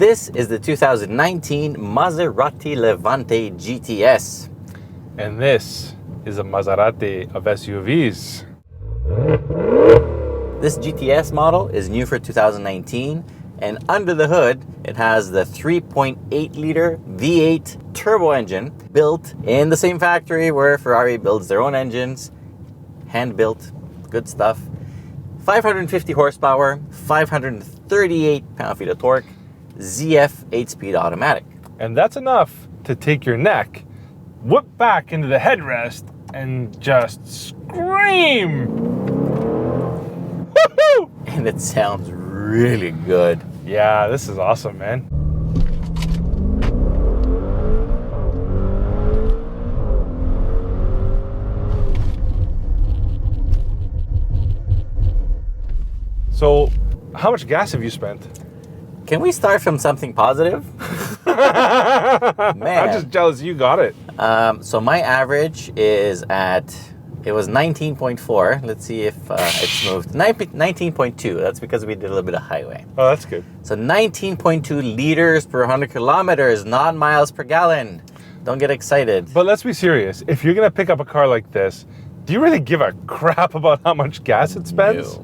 This is the 2019 Maserati Levante GTS. And this is a Maserati of SUVs. This GTS model is new for 2019, and under the hood, it has the 3.8 liter V8 turbo engine built in the same factory where Ferrari builds their own engines. Hand built, good stuff. 550 horsepower, 538 pound-feet of torque, ZF 8-speed automatic. And that's enough to take your neck, whip back into the headrest, and just scream. Woohoo! And it sounds really good. Yeah, this is awesome, man. So, how much gas have you spent? Can we start from something positive? Man. I'm just jealous you got it. So my average is it was 19.4. Let's see if it's moved. 19.2. That's because we did a little bit of highway. Oh, that's good. So 19.2 liters per 100 kilometers, not miles per gallon. Don't get excited. But let's be serious. If you're going to pick up a car like this, do you really give a crap about how much gas it spends? No.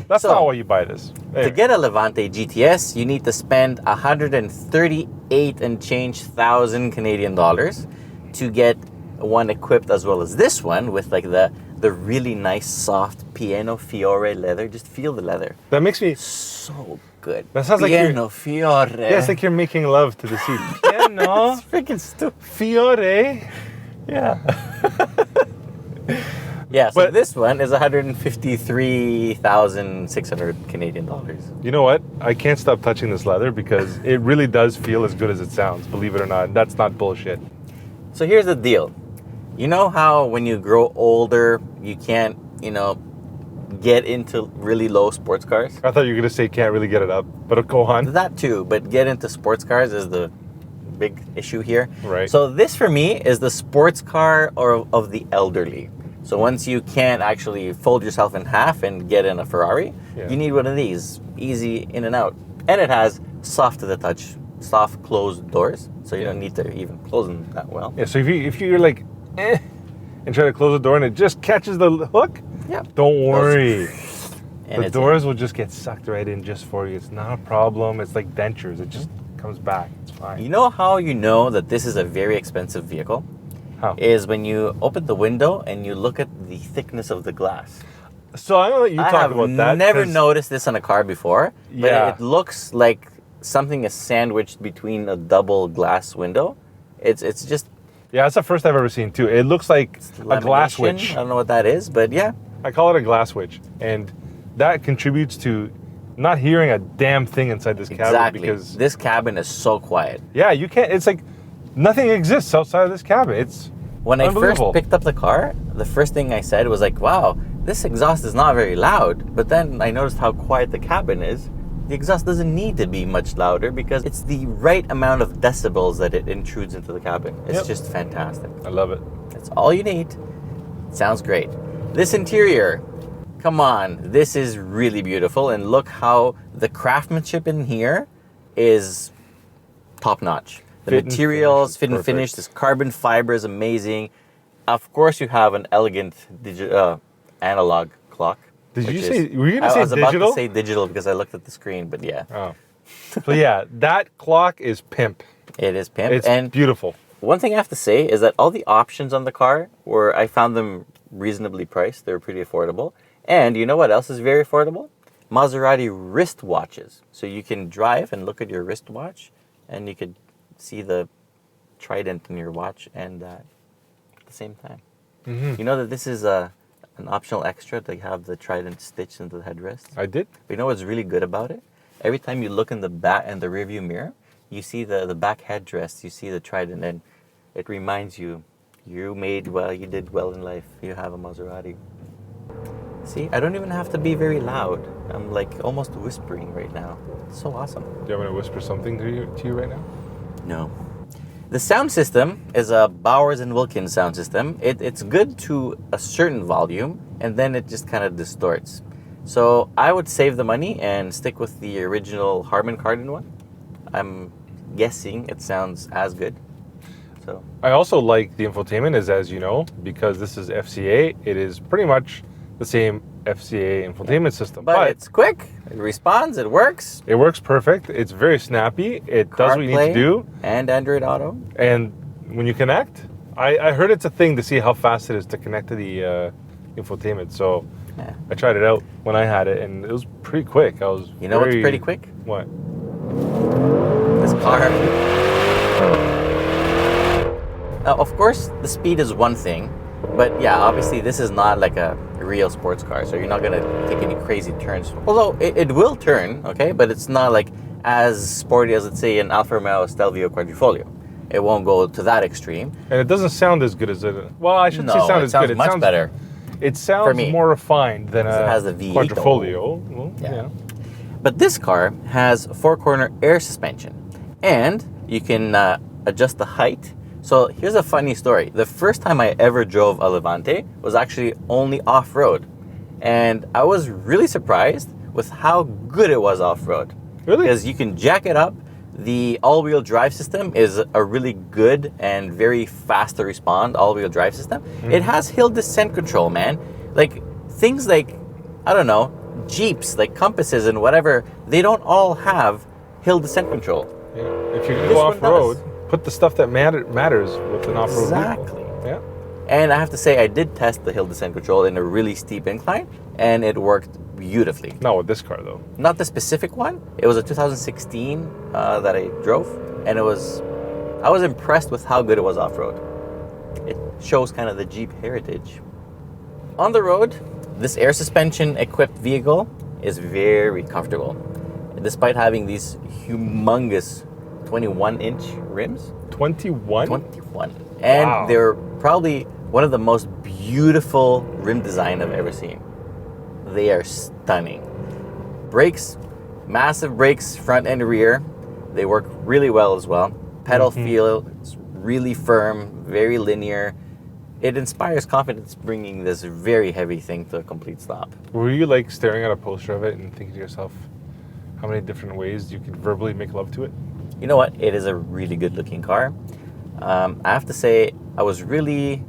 That's So, not why you buy this. To get a Levante GTS, you need to spend 138 and change thousand Canadian dollars to get one equipped as well as this one with like the really nice soft Piano Fiore leather. Just feel the leather. That makes me... So good. That sounds like Piano Fiore. Yeah, it's like you're making love to the seat. Piano It's freaking stupid. Fiore. Yeah. Yeah, so But- this one is 153,600 Canadian dollars. You know what? I can't stop touching this leather because it really does feel as good as it sounds, believe it or not. That's not bullshit. So here's the deal. You know how when you grow older, you can't, get into really low sports cars? I thought you were going to say can't really get it up, but go on. That too, but get into sports cars is the big issue here. Right. So this for me is the sports car of the elderly. So once you can't actually fold yourself in half and get in a Ferrari, Yeah. you need one of these, easy in and out. And it has soft to the touch, soft closed doors, so you don't need to even close them that well. Yeah, so if you're like, and try to close the door and it just catches the hook, Yeah. don't worry. And The it's doors will just get sucked right in just for you. It's not a problem. It's like dentures. It just comes back. It's fine. You know how you know that this is a very expensive vehicle? How? Is when you open the window and you look at the thickness of the glass. So I'm going to let you talk about that. I have never 'cause- noticed this on a car before, but Yeah. it looks like something is sandwiched between a double glass window. It's just Yeah, that's the first I've ever seen too. It looks like a glass lamination. switch. I don't know what that is, but yeah. I call it a glass switch. And that contributes to not hearing a damn thing inside this cabin. Exactly. Because, This cabin is so quiet. yeah, you can't, it's like nothing exists outside of this cabin. It's When I first unbelievable. picked up the car, the first thing I said was like, wow, this exhaust is not very loud. But then I noticed how quiet the cabin is. The exhaust doesn't need to be much louder because it's the right amount of decibels that it intrudes into the cabin. It's Yep. just fantastic. I love it. That's all you need. Sounds great. This interior, come on, this is really beautiful. And look how the craftsmanship in here is top notch. The Fit and materials, finish is fit and perfect. finish, this carbon fiber is amazing. Of course, you have an elegant analog clock. Did you which say, is- were you going I to say was about digital? to say digital because I looked at the screen, but yeah, Oh. So yeah, that clock is pimp. it is pimp. It's And beautiful. one thing I have to say is that all the options on the car I found them reasonably priced. They were pretty affordable. And you know what else is very affordable? Maserati wristwatches. So you can drive and look at your wristwatch, and you could see the trident in your watch and at the same time. Mm-hmm. You know that this is an optional extra to have the trident stitched into the headrest. I did. But you know what's really good about it? Every time you look in the back and the rearview mirror, you see the back headrest, you see the trident, and it reminds you, you did well in life. You have a Maserati. See, I don't even have to be very loud. I'm like almost whispering right now. It's so awesome. Do you want me to whisper something to you right now? No. The sound system is a Bowers & Wilkins sound system. It's good to a certain volume, and then it just kind of distorts. So I would save the money and stick with the original Harman Kardon one. I'm guessing it sounds as good. So I also like the infotainment, as you know, because this is FCA. It is pretty much the same FCA infotainment system. but it's quick, it responds, it works. It works perfect. It's very snappy. It does what you need to do. And Android Auto. And when you connect, I heard it's a thing to see how fast it is to connect to the infotainment. So Yeah. I tried it out when I had it, and it was pretty quick. I was You know what's pretty quick? What? This car. Now, of course, the speed is one thing, but yeah, obviously this is not like a real sports car, so you're not gonna take any crazy turns. Although it will turn, okay, but it's not like as sporty as, let's say, an Alfa Romeo Stelvio Quadrifoglio. It won't go to that extreme. And it doesn't sound as good as it. Well, I shouldn't say sound as good. It sounds much better. It sounds more refined than a It has the V8 Quadrifoglio. Well, yeah. But this car has 4-corner air suspension, and you can adjust the height. So here's a funny story. The first time I ever drove a Levante was actually only off-road. And I was really surprised with how good it was off-road. Really? Because you can jack it up. The all-wheel drive system is a really good and very fast to respond all-wheel drive system. Mm-hmm. It has hill descent control, man. Like things like, I don't know, Jeeps, like Compasses and whatever, they don't all have hill descent control. Yeah. If you This go one off-road, does. put the stuff that matters with an off-road Exactly. vehicle. Yeah. And I have to say, I did test the hill descent control in a really steep incline, and it worked beautifully. Not with this car, though. Not the specific one. It was a 2016 that I drove, and I was impressed with how good it was off-road. It shows kind of the Jeep heritage. On the road, this air suspension equipped vehicle is very comfortable, despite having these humongous 21-inch rims. 21? 21. And Wow. they're probably one of the most beautiful rim design I've ever seen. They are stunning. Brakes, massive brakes, front and rear. They work really well as well. Pedal feel, it's really firm, very linear. It inspires confidence bringing this very heavy thing to a complete stop. Were you like staring at a poster of it and thinking to yourself, how many different ways you could verbally make love to it? You know what? It is a really good looking car. I have to say, I was really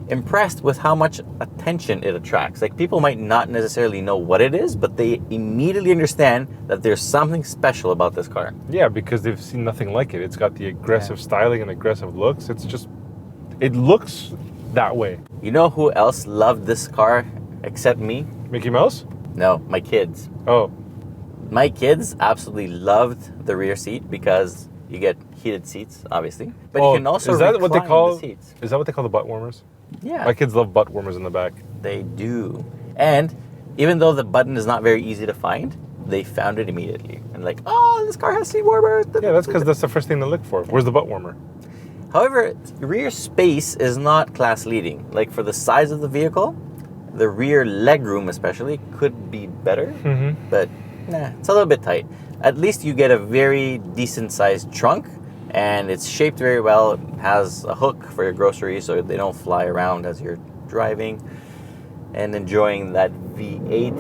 impressed with how much attention it attracts. Like, people might not necessarily know what it is, but they immediately understand that there's something special about this car. Yeah, because they've seen nothing like it. It's got the aggressive styling and aggressive looks. It's just, it looks that way. You know who else loved this car except me? Mickey Mouse? No, my kids. Oh, My kids absolutely loved the rear seat because you get heated seats, obviously. But you can also is that what they recline call? the seats. Is that what they call the butt warmers? Yeah, My kids love butt warmers in the back. they do. And even though the button is not very easy to find, they found it immediately. And like, oh, this car has seat warmers. Yeah, that's because that's the first thing they look for. Where's the butt warmer? However, rear space is not class leading. Like, for the size of the vehicle, the rear legroom especially could be better. Mm-hmm. But nah, it's a little bit tight. At least you get a very decent sized trunk, and it's shaped very well. It has a hook for your groceries so they don't fly around as you're driving and enjoying that V8.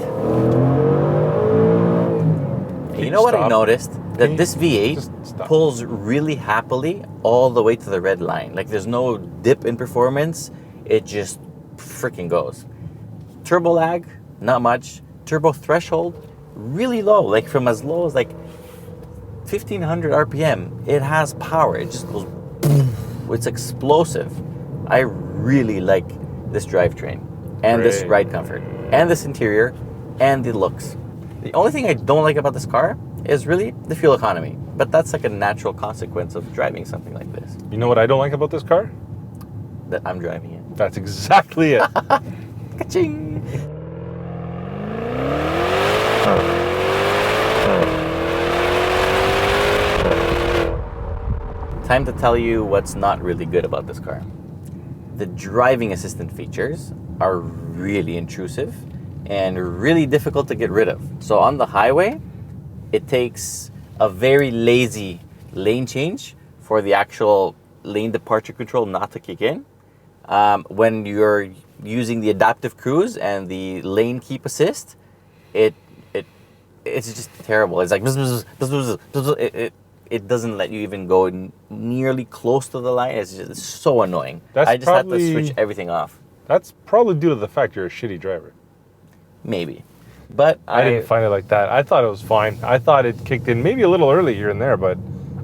Can You know what I stop? noticed? That Can you this V8 just stop? pulls really happily all the way to the red line. Like, there's no dip in performance. It just freaking goes. Turbo lag, not much. Turbo threshold, really low. Like, from as low as like 1500 RPM, it has power. It just goes boom. It's explosive. I really like this drivetrain and this Great. ride comfort and this interior and the looks. The only thing I don't like about this car is really the fuel economy. But that's like a natural consequence of driving something like this. You know what I don't like about this car? That I'm driving it. That's exactly it. Ka-ching! Time to tell you what's not really good about this car. The driving assistant features are really intrusive and really difficult to get rid of. So on the highway, it takes a very lazy lane change for the actual lane departure control not to kick in. When you're using the adaptive cruise and the lane keep assist, it's just terrible. It's like bzz, bzz, bzz, bzz, bzz. it doesn't let you even go nearly close to the line. It's just so annoying. That's I just had to probably- switch everything off. That's probably due to the fact you're a shitty driver. Maybe. But I didn't find it like that. I thought it was fine. I thought it kicked in maybe a little early here and there, but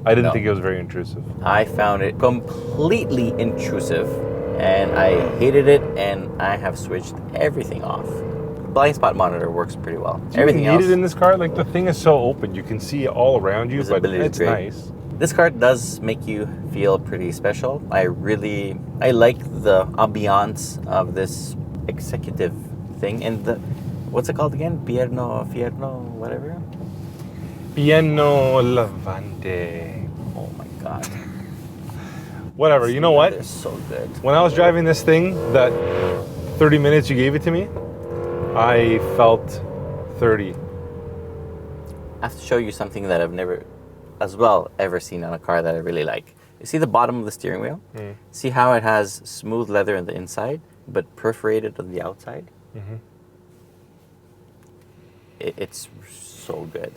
I didn't No. think it was very intrusive. I found it completely intrusive, and I hated it, and I have switched everything off. Blind spot monitor works pretty well. Everything you else. need it in this car? Like, the thing is so open. You can see it all around you, but Visibility is it's great. nice. This car does make you feel pretty special. I like the ambiance of this executive thing, and the, what's it called again? Fierno, whatever. Piano Levante. Oh my god. Whatever, you know what? They're so good. When I was driving this thing, that 30 minutes you gave it to me, I felt 30. I have to show you something that I've never, as well, ever seen on a car that I really like. You see the bottom of the steering wheel? Mm. See how it has smooth leather on the inside, but perforated on the outside? Mm-hmm. It's so good.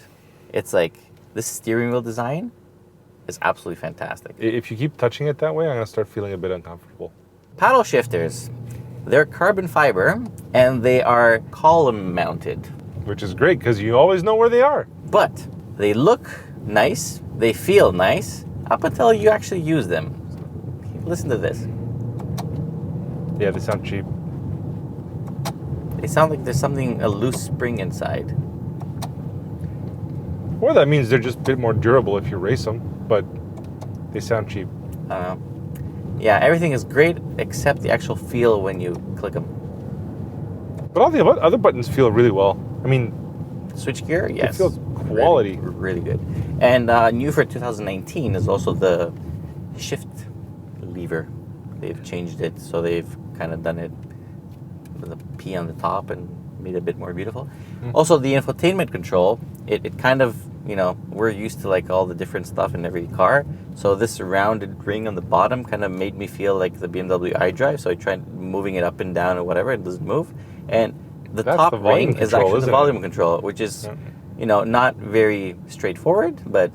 It's like, this steering wheel design is absolutely fantastic. If you keep touching it that way, I'm going to start feeling a bit uncomfortable. Paddle shifters. They're carbon fiber, and they are column mounted. Which is great, because you always know where they are. But they look nice, they feel nice, up until you actually use them. Listen to this. Yeah, they sound cheap. They sound like there's a loose spring inside. Or that means they're just a bit more durable if you race them, but they sound cheap. I don't know. Yeah, everything is great except the actual feel when you click them. But all the other buttons feel really well. I mean, Switch gear, yes. it feels quality. Really good. And new for 2019 is also the shift lever. They've changed it, so they've kind of done it with a P on the top and made it a bit more beautiful. Also, the infotainment control, it kind of, we're used to like all the different stuff in every car. So this rounded ring on the bottom kind of made me feel like the BMW iDrive. So I tried moving it up and down or whatever. It doesn't move. And the That's top the volume ring is control, actually the isn't it? volume control, which is, not very straightforward. But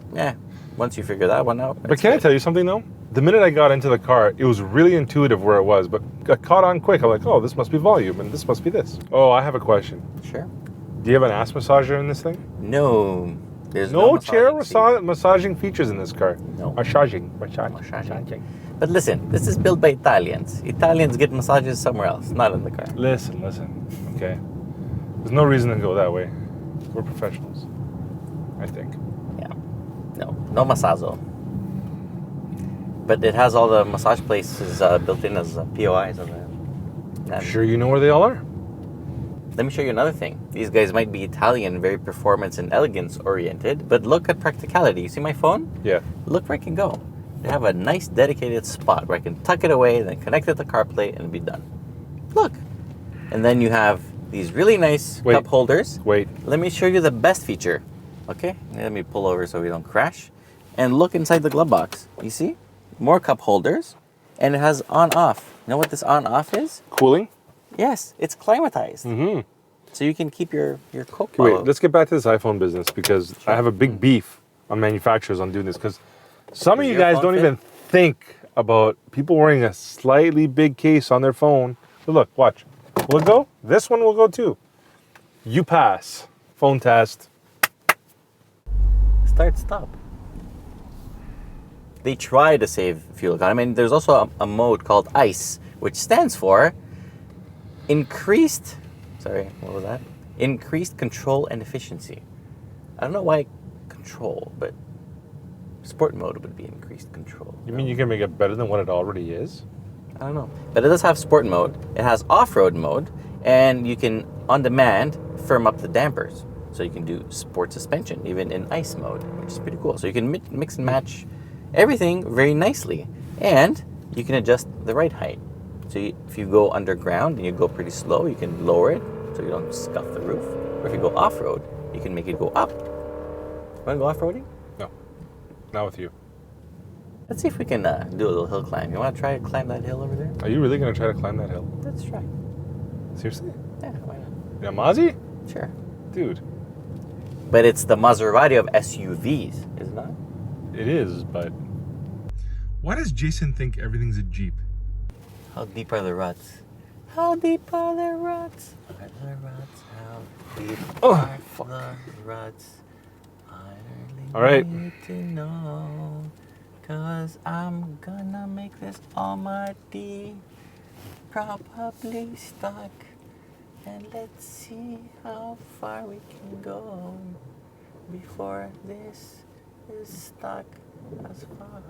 once you figure that one out. But can I tell you something, though? The minute I got into the car, it was really intuitive where it was, but got caught on quick. I'm like, oh, this must be volume, and this must be this. Oh, I have a question. Sure. Do you have an ass massager in this thing? No. There's No chair massaging seat. massaging features in this car. No. Massaging. But listen, this is built by Italians. Italians get massages somewhere else, not in the car. Listen. Okay. There's no reason to go that way. We're professionals, I think. Yeah. No massazo. But it has all the massage places built in as POIs on the. I'm sure you know where they all are. Let me show you another thing. These guys might be Italian, very performance and elegance oriented, but look at practicality. You see my phone? Yeah. Look where I can go. They have a nice dedicated spot where I can tuck it away, then connect it to CarPlay, and be done. Look. And then you have these really nice cup holders. Wait. Let me show you the best feature. Okay? Let me pull over so we don't crash. And look inside the glove box. You see? More cup holders. And it has on-off. You know what this on-off is? Cooling? Yes, it's climatized. Mm-hmm. So you can keep your Coke Wait, bottle. let's get back to this iPhone business, because I have a big beef on manufacturers on doing this, because some of Does you your guys phone don't fit? even think about people wearing a slightly big case on their phone. But look, watch. Will it go? This one will go too. You pass. Phone test. Start, stop. They try to save fuel economy. I mean, there's also a mode called ICE, which stands for Increased Control and Efficiency. I don't know why control, but sport mode would be increased control. You mean you can make it better than what it already is? I don't know. But it does have sport mode. It has off-road mode, and you can, on demand, firm up the dampers. So you can do sport suspension, even in ICE mode, which is pretty cool. So you can mix and match everything very nicely. And you can adjust the ride height. So if you go underground and you go pretty slow, you can lower it so you don't scuff the roof. Or if you go off-road, you can make it go up. Want to go off-roading? No. Not with you. Let's see if we can do a little hill climb. You want to try to climb that hill over there? Are you really going to try to climb that hill? Let's try. Seriously? Yeah, why not? Yeah, Mazzy? Sure. Dude. But it's the Maserati of SUVs, is it not? it is, but why does Jason think everything's a Jeep? How deep are the ruts? How deep are the ruts? Are the ruts? How deep are the ruts? I really All right. need to know, 'cause I'm gonna make this almighty probably stuck. And let's see how far we can go before this is stuck as fuck.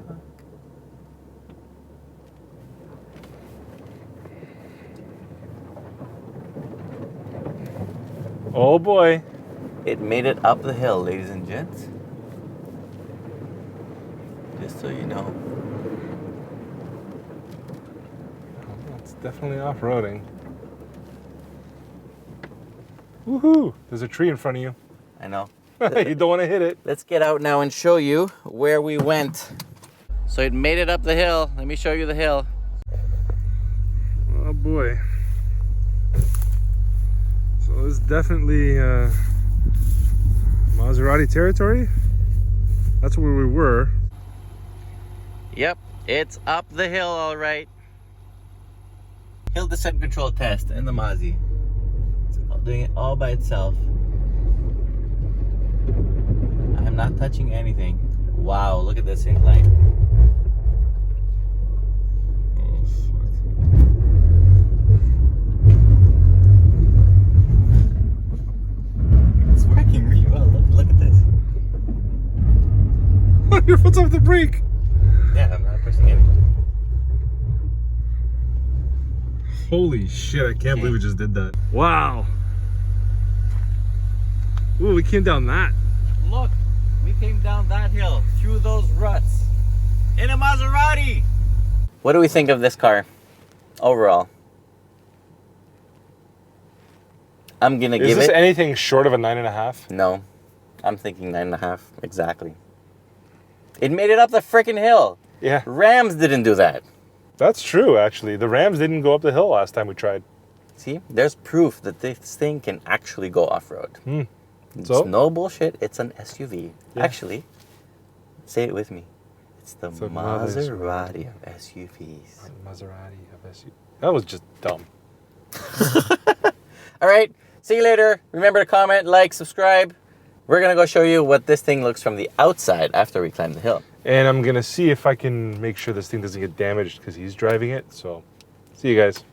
Oh boy. It made it up the hill, ladies and gents. Just so you know. It's definitely off-roading. Woohoo! There's a tree in front of you. I know. You don't want to hit it. Let's get out now and show you where we went. So it made it up the hill. Let me show you the hill. Oh boy. So it's definitely Maserati territory. That's where we were. Yep, it's up the hill, all right. Hill descent control test in the Mazzy. It's doing it all by itself. I'm not touching anything. Wow, look at this incline. Oh fuck. It's working really well. Look at this. Your foot's off the brake. Yeah, I'm not pushing anything. Holy shit, I can't believe we just did that. Wow. Ooh, we came down that. Look, we came down that hill through those ruts in a Maserati. What do we think of this car overall? I'm gonna give Is this it. anything short of a 9.5? No, I'm thinking 9.5 exactly. It made it up the freaking hill. Yeah, Rams didn't do that. that's true actually. The Rams didn't go up the hill last time we tried. See, there's proof that this thing can actually go off-road. It's So? no bullshit. It's an SUV. Yeah. Actually, say it with me. It's the a Maserati of SUVs. Maserati Of SUVs. That was just dumb. All right. See you later. Remember to comment, like, subscribe. We're going to go show you what this thing looks from the outside after we climb the hill. And I'm gonna see if I can make sure this thing doesn't get damaged because he's driving it. So, see you guys.